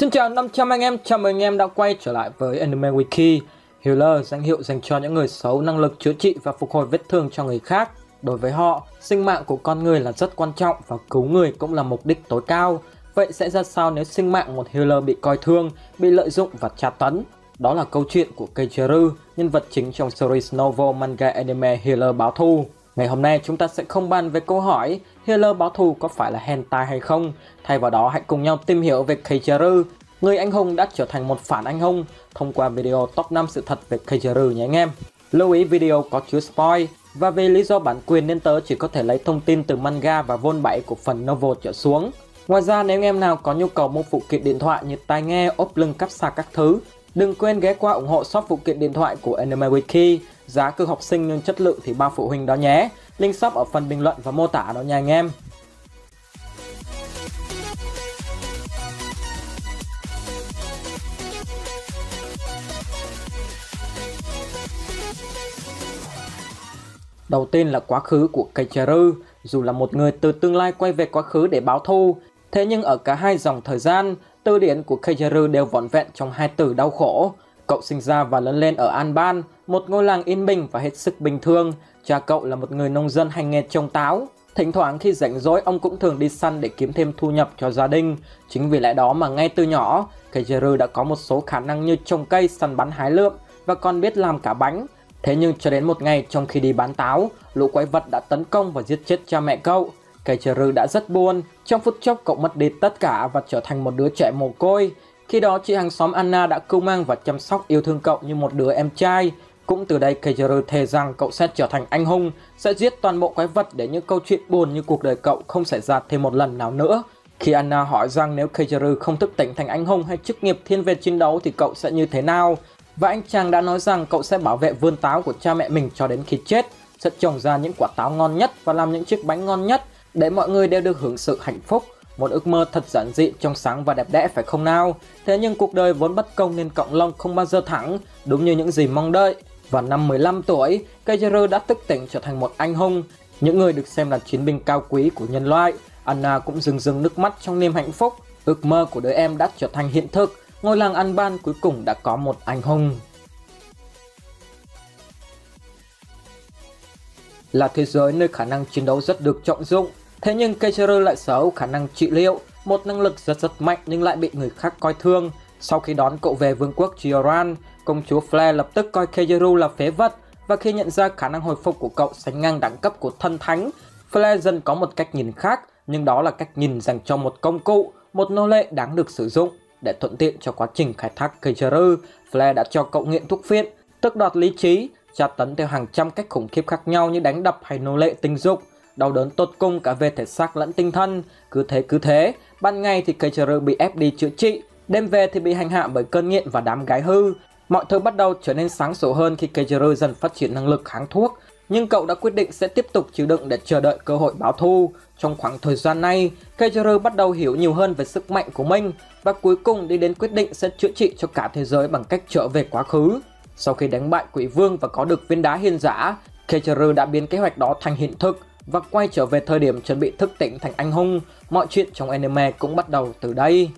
Xin chào 500 anh em, chào mừng anh em đã quay trở lại với Anime Wiki. Healer, danh hiệu dành cho những người xấu năng lực chữa trị và phục hồi vết thương cho người khác. Đối với họ, sinh mạng của con người là rất quan trọng và cứu người cũng là mục đích tối cao. Vậy sẽ ra sao nếu sinh mạng một healer bị coi thường, bị lợi dụng và tra tấn? Đó là câu chuyện của Keiichiru, nhân vật chính trong series novel manga anime Healer báo thù. Ngày hôm nay chúng ta sẽ không bàn về câu hỏi Healer báo thù có phải là hentai hay không. Thay vào đó hãy cùng nhau tìm hiểu về Keiichiru, người anh hùng đã trở thành một phản anh hùng, thông qua video top 5 sự thật về Keiichiru nhé anh em. Lưu ý video có chứa spoil và vì lý do bản quyền nên tớ chỉ có thể lấy thông tin từ manga và vol 7 của phần novel trở xuống. Ngoài ra nếu anh em nào có nhu cầu mua phụ kiện điện thoại như tai nghe, ốp lưng, cáp sạc các thứ, đừng quên ghé qua ủng hộ shop phụ kiện điện thoại của Anime Wiki. Giá cứ học sinh nhưng chất lượng thì bao phụ huynh đó nhé. Link shop ở phần bình luận và mô tả đó nha anh em. Đầu tiên là quá khứ của Keiichiru. Dù là một người từ tương lai quay về quá khứ để báo thù, thế nhưng ở cả hai dòng thời gian, từ điển của Keiichiru đều vỏn vẹn trong hai từ đau khổ. Cậu sinh ra và lớn lên ở Anban, một ngôi làng yên bình và hết sức bình thường. Cha cậu là một người nông dân hành nghề trồng táo. Thỉnh thoảng khi rảnh rỗi ông cũng thường đi săn để kiếm thêm thu nhập cho gia đình. Chính vì lẽ đó mà ngay từ nhỏ, Keiichiru đã có một số khả năng như trồng cây, săn bắn hái lượm và còn biết làm cả bánh. Thế nhưng cho đến một ngày trong khi đi bán táo, lũ quái vật đã tấn công và giết chết cha mẹ cậu. Keiichiru đã rất buồn, trong phút chốc cậu mất đi tất cả và trở thành một đứa trẻ mồ côi. Khi đó chị hàng xóm Anna đã cưu mang và chăm sóc yêu thương cậu như một đứa em trai. Cũng từ đây Keiichiru thề rằng cậu sẽ trở thành anh hùng, sẽ giết toàn bộ quái vật để những câu chuyện buồn như cuộc đời cậu không xảy ra thêm một lần nào nữa. Khi Anna hỏi rằng nếu Keiichiru không thức tỉnh thành anh hùng hay chức nghiệp thiên về chiến đấu thì cậu sẽ như thế nào, và anh chàng đã nói rằng cậu sẽ bảo vệ vườn táo của cha mẹ mình cho đến khi chết, sẽ trồng ra những quả táo ngon nhất và làm những chiếc bánh ngon nhất để mọi người đều được hưởng sự hạnh phúc. Một ước mơ thật giản dị, trong sáng và đẹp đẽ phải không nào? Thế nhưng cuộc đời vốn bất công nên cọng lông không bao giờ thẳng, đúng như những gì mong đợi. Vào năm 15 tuổi, Keiichiru đã thức tỉnh trở thành một anh hùng, những người được xem là chiến binh cao quý của nhân loại. Anna cũng rưng rưng nước mắt trong niềm hạnh phúc. Ước mơ của đứa em đã trở thành hiện thực. Ngôi làng Anban cuối cùng đã có một anh hùng. Là thế giới nơi khả năng chiến đấu rất được trọng dụng, thế nhưng Keiichiru lại sở hữu khả năng trị liệu, một năng lực rất mạnh nhưng lại bị người khác coi thường. Sau khi đón cậu về vương quốc Gioran, công chúa Flare lập tức coi Keiichiru là phế vật, và khi nhận ra khả năng hồi phục của cậu sánh ngang đẳng cấp của thần thánh, Flare dần có một cách nhìn khác, nhưng đó là cách nhìn dành cho một công cụ, một nô lệ đáng được sử dụng. Để thuận tiện cho quá trình khai thác Keiichiru, Flare đã cho cậu nghiện thuốc phiện, tước đoạt lý trí, tra tấn theo hàng trăm cách khủng khiếp khác nhau như đánh đập hay nô lệ tình dục, đau đớn tột cùng cả về thể xác lẫn tinh thần. Cứ thế, ban ngày thì Keiichiru bị ép đi chữa trị, đêm về thì bị hành hạ bởi cơn nghiện và đám gái hư. Mọi thứ bắt đầu trở nên sáng sủa hơn khi Keiichiru dần phát triển năng lực kháng thuốc, nhưng cậu đã quyết định sẽ tiếp tục chịu đựng để chờ đợi cơ hội báo thù. Trong khoảng thời gian này, Keiichiru bắt đầu hiểu nhiều hơn về sức mạnh của mình và cuối cùng đi đến quyết định sẽ chữa trị cho cả thế giới bằng cách trở về quá khứ. Sau khi đánh bại Quỷ Vương và có được viên đá hiên giả, Keiichiru đã biến kế hoạch đó thành hiện thực và quay trở về thời điểm chuẩn bị thức tỉnh thành anh hùng. Mọi chuyện trong anime cũng bắt đầu từ đây.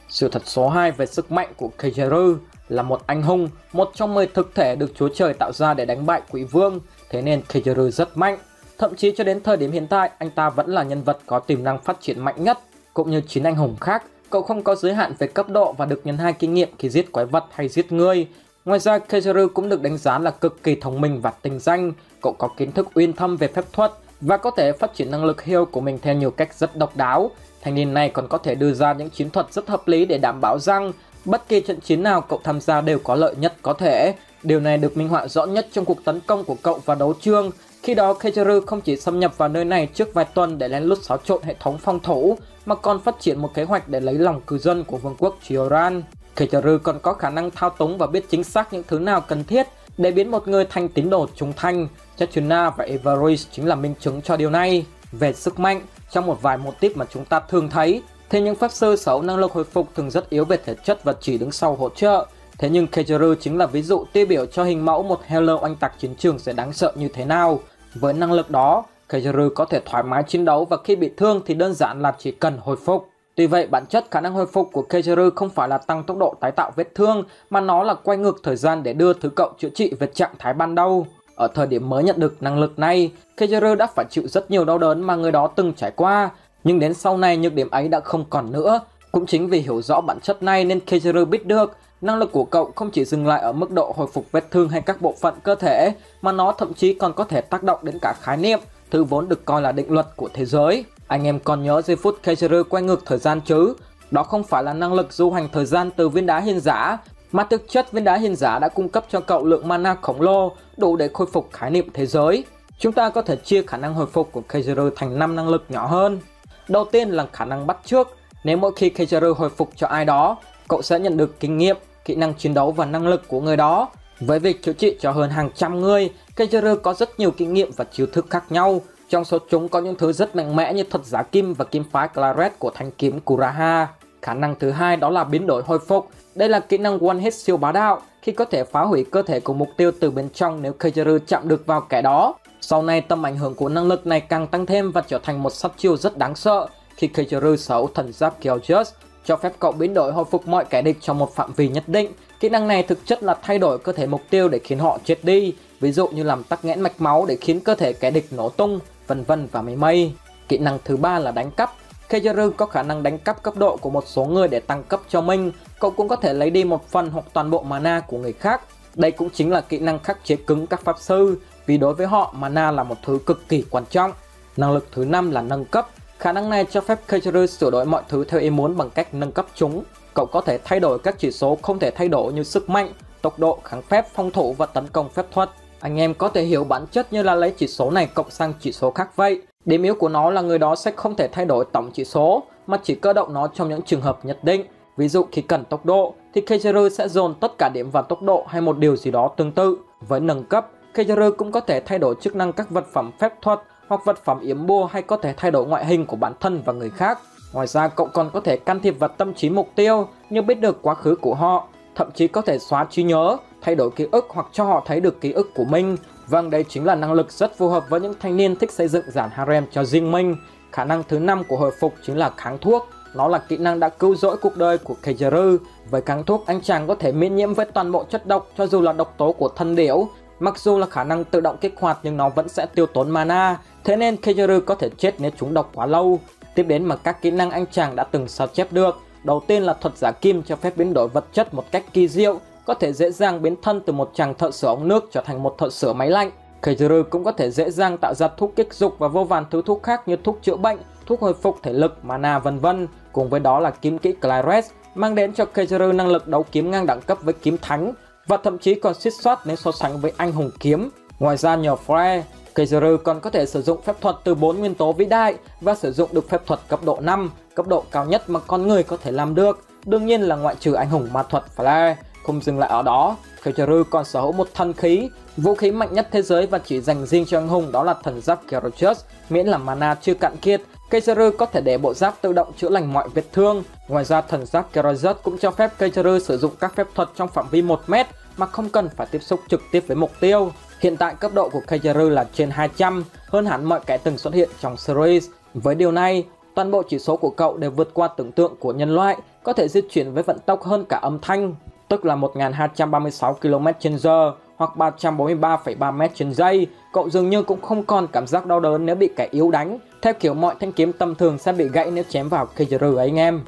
Sự thật số 2 về sức mạnh của Keiichiru là một anh hùng, một trong 10 thực thể được Chúa Trời tạo ra để đánh bại Quỷ Vương, thế nên Keiichiru rất mạnh. Thậm chí cho đến thời điểm hiện tại, anh ta vẫn là nhân vật có tiềm năng phát triển mạnh nhất. Cũng như 9 anh hùng khác, cậu không có giới hạn về cấp độ và được nhân 2 kinh nghiệm khi giết quái vật hay giết người. Ngoài ra, Keiichiru cũng được đánh giá là cực kỳ thông minh và tinh danh. Cậu có kiến thức uyên thâm về phép thuật và có thể phát triển năng lực heal của mình theo nhiều cách rất độc đáo. Thanh niên này còn có thể đưa ra những chiến thuật rất hợp lý để đảm bảo rằng bất kỳ trận chiến nào cậu tham gia đều có lợi nhất có thể. Điều này được minh họa rõ nhất trong cuộc tấn công của cậu vào đấu trường. Khi đó Keiichiru không chỉ xâm nhập vào nơi này trước vài tuần để lén lút xáo trộn hệ thống phòng thủ, mà còn phát triển một kế hoạch để lấy lòng cư dân của vương quốc Gioran. Keiichiru còn có khả năng thao túng và biết chính xác những thứ nào cần thiết để biến một người thành tín đồ trung thành. Tetuna và Everest chính là minh chứng cho điều này. Về sức mạnh, trong một vài mô típ mà chúng ta thường thấy, thì những pháp sư sở hữu năng lực hồi phục thường rất yếu về thể chất và chỉ đứng sau hỗ trợ. Thế nhưng Keiichiru chính là ví dụ tiêu biểu cho hình mẫu một healer oanh tạc chiến trường sẽ đáng sợ như thế nào. Với năng lực đó, Keijuru có thể thoải mái chiến đấu và khi bị thương thì đơn giản là chỉ cần hồi phục. Tuy vậy, bản chất khả năng hồi phục của Keijuru không phải là tăng tốc độ tái tạo vết thương, mà nó là quay ngược thời gian để đưa thứ cậu chữa trị về trạng thái ban đầu. Ở thời điểm mới nhận được năng lực này, Keijuru đã phải chịu rất nhiều đau đớn mà người đó từng trải qua, nhưng đến sau này nhược điểm ấy đã không còn nữa. Cũng chính vì hiểu rõ bản chất này nên Keijuru biết được năng lực của cậu không chỉ dừng lại ở mức độ hồi phục vết thương hay các bộ phận cơ thể, mà nó thậm chí còn có thể tác động đến cả khái niệm, thứ vốn được coi là định luật của thế giới. Anh em còn nhớ giây phút Keijuru quay ngược thời gian chứ? Đó không phải là năng lực du hành thời gian từ viên đá hiên giả, mà thực chất viên đá hiên giả đã cung cấp cho cậu lượng mana khổng lồ đủ để khôi phục khái niệm thế giới. Chúng ta có thể chia khả năng hồi phục của Keijuru thành 5 năng lực nhỏ hơn. Đầu tiên là khả năng bắt chước. Nếu mỗi khi Keijuru hồi phục cho ai đó, cậu sẽ nhận được kinh nghiệm, kỹ năng chiến đấu và năng lực của người đó. Với việc chữa trị cho hơn hàng trăm người, Keijuru có rất nhiều kinh nghiệm và chiêu thức khác nhau. Trong số chúng có những thứ rất mạnh mẽ như thuật giá kim và kim phái Claret của thanh kiếm Kuraha. Khả năng thứ hai đó là biến đổi hồi phục. Đây là kỹ năng one hit siêu bá đạo khi có thể phá hủy cơ thể của mục tiêu từ bên trong nếu Keijuru chạm được vào kẻ đó. Sau này tầm ảnh hưởng của năng lực này càng tăng thêm và trở thành một sát chiêu rất đáng sợ khi Keijuru sở hữu thần giáp Kyojust, cho phép cậu biến đổi hồi phục mọi kẻ địch trong một phạm vi nhất định. Kỹ năng này thực chất là thay đổi cơ thể mục tiêu để khiến họ chết đi, ví dụ như làm tắc nghẽn mạch máu để khiến cơ thể kẻ địch nổ tung, vân vân và mây mây. Kỹ năng thứ ba là đánh cắp. Keijuru có khả năng đánh cắp cấp độ của một số người để tăng cấp cho mình. Cậu cũng có thể lấy đi một phần hoặc toàn bộ mana của người khác. Đây cũng chính là kỹ năng khắc chế cứng các pháp sư, vì đối với họ mana là một thứ cực kỳ quan trọng. Năng lực thứ 5 là nâng cấp. Khả năng này cho phép Keijuru sửa đổi mọi thứ theo ý muốn bằng cách nâng cấp chúng. Cậu có thể thay đổi các chỉ số không thể thay đổi như sức mạnh, tốc độ, kháng phép, phòng thủ và tấn công phép thuật. Anh em có thể hiểu bản chất như là lấy chỉ số này cộng sang chỉ số khác vậy. Điểm yếu của nó là người đó sẽ không thể thay đổi tổng chỉ số, mà chỉ cơ động nó trong những trường hợp nhất định. Ví dụ khi cần tốc độ thì Keijuru sẽ dồn tất cả điểm vào tốc độ hay một điều gì đó tương tự. Với nâng cấp, Keijuru cũng có thể thay đổi chức năng các vật phẩm phép thuật hoặc vật phẩm yểm bùa, hay có thể thay đổi ngoại hình của bản thân và người khác. Ngoài ra cậu còn có thể can thiệp vào tâm trí mục tiêu như biết được quá khứ của họ, thậm chí có thể xóa trí nhớ, thay đổi ký ức hoặc cho họ thấy được ký ức của mình. Vâng, đây chính là năng lực rất phù hợp với những thanh niên thích xây dựng dàn harem cho riêng mình. Khả năng thứ 5 của hồi phục chính là kháng thuốc. Nó là kỹ năng đã cứu rỗi cuộc đời của Keijuru. Với kháng thuốc, anh chàng có thể miễn nhiễm với toàn bộ chất độc cho dù là độc tố của thân điểu. Mặc dù là khả năng tự động kích hoạt nhưng nó vẫn sẽ tiêu tốn mana, thế nên Keijuru có thể chết nếu trúng độc quá lâu. Tiếp đến là các kỹ năng anh chàng đã từng sao chép được. Đầu tiên là thuật giả kim, cho phép biến đổi vật chất một cách kỳ diệu, có thể dễ dàng biến thân từ một chàng thợ sửa ống nước trở thành một thợ sửa máy lạnh. Keijuru cũng có thể dễ dàng tạo ra thuốc kích dục và vô vàn thứ thuốc khác như thuốc chữa bệnh, thuốc hồi phục thể lực, mana vân vân. Cùng với đó là kiếm kỹ Claret mang đến cho Keijuru năng lực đấu kiếm ngang đẳng cấp với kiếm thánh, và thậm chí còn suýt soát nếu so sánh với anh hùng kiếm. Ngoài ra nhờ Flare, Keijuru còn có thể sử dụng phép thuật từ 4 nguyên tố vĩ đại và sử dụng được phép thuật cấp độ 5, cấp độ cao nhất mà con người có thể làm được. Đương nhiên là ngoại trừ anh hùng ma thuật Flare. Không dừng lại ở đó, Keijuru còn sở hữu một thần khí, vũ khí mạnh nhất thế giới và chỉ dành riêng cho anh hùng, đó là thần giáp Kyojust. Miễn là mana chưa cạn kiệt, Keijuru có thể để bộ giáp tự động chữa lành mọi vết thương. Ngoài ra thần giáp Kyojust cũng cho phép Keijuru sử dụng các phép thuật trong phạm vi 1 mét mà không cần phải tiếp xúc trực tiếp với mục tiêu. Hiện tại cấp độ của Keijuru là trên 200, hơn hẳn mọi kẻ từng xuất hiện trong series. Với điều này, toàn bộ chỉ số của cậu đều vượt qua tưởng tượng của nhân loại, có thể di chuyển với vận tốc hơn cả âm thanh, tức là 1236 km/h hoặc 343,3 m/giây. Cậu dường như cũng không còn cảm giác đau đớn nếu bị kẻ yếu đánh, theo kiểu mọi thanh kiếm tầm thường sẽ bị gãy nếu chém vào Keijuru ấy anh em.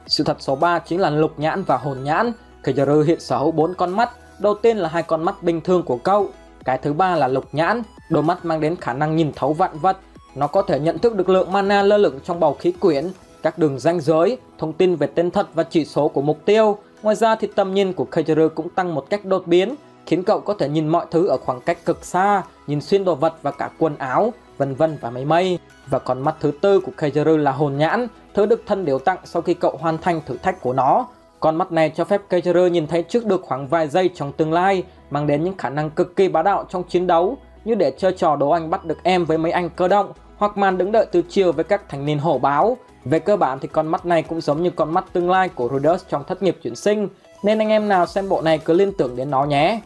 Sự thật số 3 chính là lục nhãn và hồn nhãn. Keijuru hiện sở hữu 4 con mắt. Đầu tiên là 2 con mắt bình thường của cậu. Cái thứ ba là lục nhãn, đôi mắt mang đến khả năng nhìn thấu vạn vật. Nó có thể nhận thức được lượng mana lơ lửng trong bầu khí quyển, các đường ranh giới, thông tin về tên thật và chỉ số của mục tiêu. Ngoài ra thì tầm nhìn của Keijuru cũng tăng một cách đột biến, khiến cậu có thể nhìn mọi thứ ở khoảng cách cực xa, nhìn xuyên đồ vật và cả quần áo, vân vân và mây mây. Và con mắt thứ tư của Keijuru là hồn nhãn, thứ được thân điểu tặng sau khi cậu hoàn thành thử thách của nó. Con mắt này cho phép Keijuru nhìn thấy trước được khoảng vài giây trong tương lai, mang đến những khả năng cực kỳ bá đạo trong chiến đấu, như để chơi trò đố anh bắt được em với mấy anh cơ động, hoặc màn đứng đợi từ chiều với các thanh niên hổ báo. Về cơ bản thì con mắt này cũng giống như con mắt tương lai của Rudeus trong Thất nghiệp chuyển sinh, nên anh em nào xem bộ này cứ liên tưởng đến nó nhé.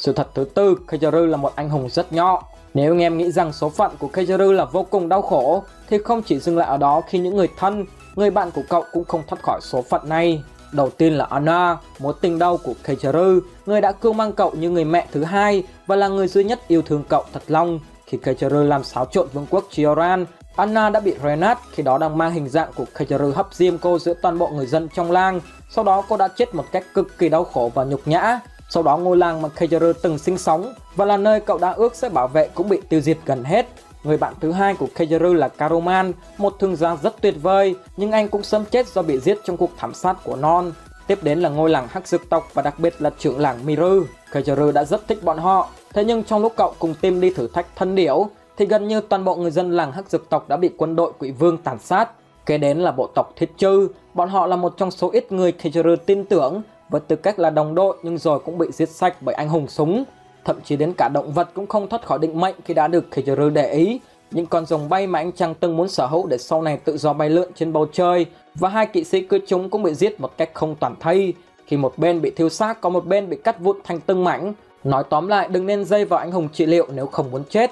Sự thật thứ tư, Kageru là một anh hùng rất nhỏ. Nếu anh em nghĩ rằng số phận của Kageru là vô cùng đau khổ, thì không chỉ dừng lại ở đó khi những người thân, người bạn của cậu cũng không thoát khỏi số phận này. Đầu tiên là Anna, mối tình đau của Kageru, người đã cưu mang cậu như người mẹ thứ hai và là người duy nhất yêu thương cậu thật lòng. Khi Kageru làm xáo trộn vương quốc Chioran, Anna đã bị Renat, khi đó đang mang hình dạng của Kageru, hấp diêm cô giữa toàn bộ người dân trong làng. Sau đó cô đã chết một cách cực kỳ đau khổ và nhục nhã. Sau đó ngôi làng mà Kageru từng sinh sống và là nơi cậu đã ước sẽ bảo vệ cũng bị tiêu diệt gần hết. Người bạn thứ hai của Kageru là Karuman, một thương gia rất tuyệt vời, nhưng anh cũng sớm chết do bị giết trong cuộc thảm sát của Non. Tiếp đến là ngôi làng Hắc Dược tộc và đặc biệt là trưởng làng Miru. Kageru đã rất thích bọn họ, thế nhưng trong lúc cậu cùng team đi thử thách thân điểu thì gần như toàn bộ người dân làng Hắc Dược tộc đã bị quân đội Quỷ Vương tàn sát. Kế đến là bộ tộc Thiết Chư, bọn họ là một trong số ít người Kageru tin tưởng với tư cách là đồng đội, nhưng rồi cũng bị giết sạch bởi anh hùng súng. Thậm chí đến cả động vật cũng không thoát khỏi định mệnh khi đã được Kageru để ý. Những con rồng bay mà anh chàng từng muốn sở hữu để sau này tự do bay lượn trên bầu trời, và hai kỵ sĩ cưỡi chúng cũng bị giết một cách không toàn thây. Khi một bên bị thiêu xác, còn một bên bị cắt vụn thành từng mảnh. Nói tóm lại, đừng nên dây vào anh hùng trị liệu nếu không muốn chết.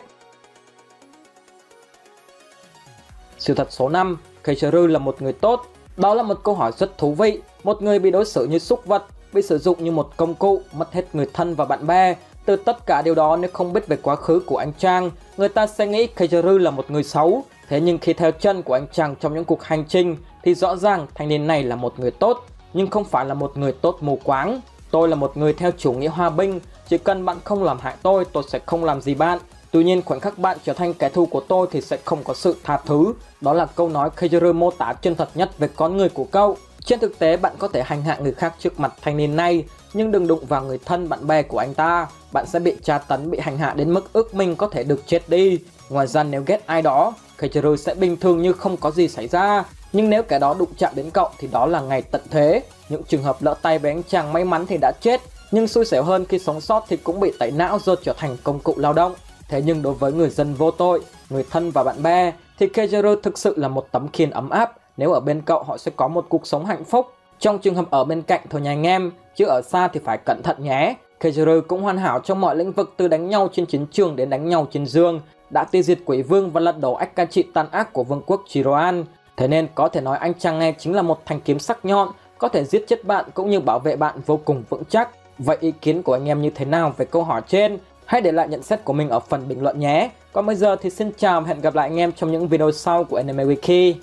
Sự thật số 5, Kageru là một người tốt. Đó là một câu hỏi rất thú vị. Một người bị đối xử như súc vật, bị sử dụng như một công cụ, mất hết người thân và bạn bè. Từ tất cả điều đó, nếu không biết về quá khứ của anh chàng, người ta sẽ nghĩ Kageru là một người xấu. Thế nhưng khi theo chân của anh chàng trong những cuộc hành trình thì rõ ràng thanh niên này là một người tốt, nhưng không phải là một người tốt mù quáng. Tôi là một người theo chủ nghĩa hòa bình, chỉ cần bạn không làm hại tôi sẽ không làm gì bạn. Tuy nhiên khoảnh khắc bạn trở thành kẻ thù của tôi thì sẽ không có sự tha thứ. Đó là câu nói Kageru mô tả chân thật nhất về con người của cậu. Trên thực tế, bạn có thể hành hạ người khác trước mặt thanh niên này, nhưng đừng đụng vào người thân bạn bè của anh ta. Bạn sẽ bị tra tấn, bị hành hạ đến mức ước mình có thể được chết đi. Ngoài ra, nếu ghét ai đó, Kageru sẽ bình thường như không có gì xảy ra. Nhưng nếu kẻ đó đụng chạm đến cậu thì đó là ngày tận thế. Những trường hợp lỡ tay với anh chàng may mắn thì đã chết, nhưng xui xẻo hơn khi sống sót thì cũng bị tẩy não do trở thành công cụ lao động. Thế nhưng đối với người dân vô tội, người thân và bạn bè thì Kageru thực sự là một tấm khiên ấm áp. Nếu ở bên cậu, họ sẽ có một cuộc sống hạnh phúc. Trong trường hợp ở bên cạnh thôi nha anh em, chứ ở xa thì phải cẩn thận nhé. Kageru cũng hoàn hảo trong mọi lĩnh vực, từ đánh nhau trên chiến trường đến đánh nhau trên giường, đã tiêu diệt Quỷ Vương và lật đổ ách cai trị tàn ác của vương quốc Chiroan. Thế nên có thể nói anh chàng này chính là một thanh kiếm sắc nhọn, có thể giết chết bạn cũng như bảo vệ bạn vô cùng vững chắc. Vậy ý kiến của anh em như thế nào về câu hỏi trên? Hãy để lại nhận xét của mình ở phần bình luận nhé. Còn bây giờ thì xin chào và hẹn gặp lại anh em trong những video sau của Anime Wiki.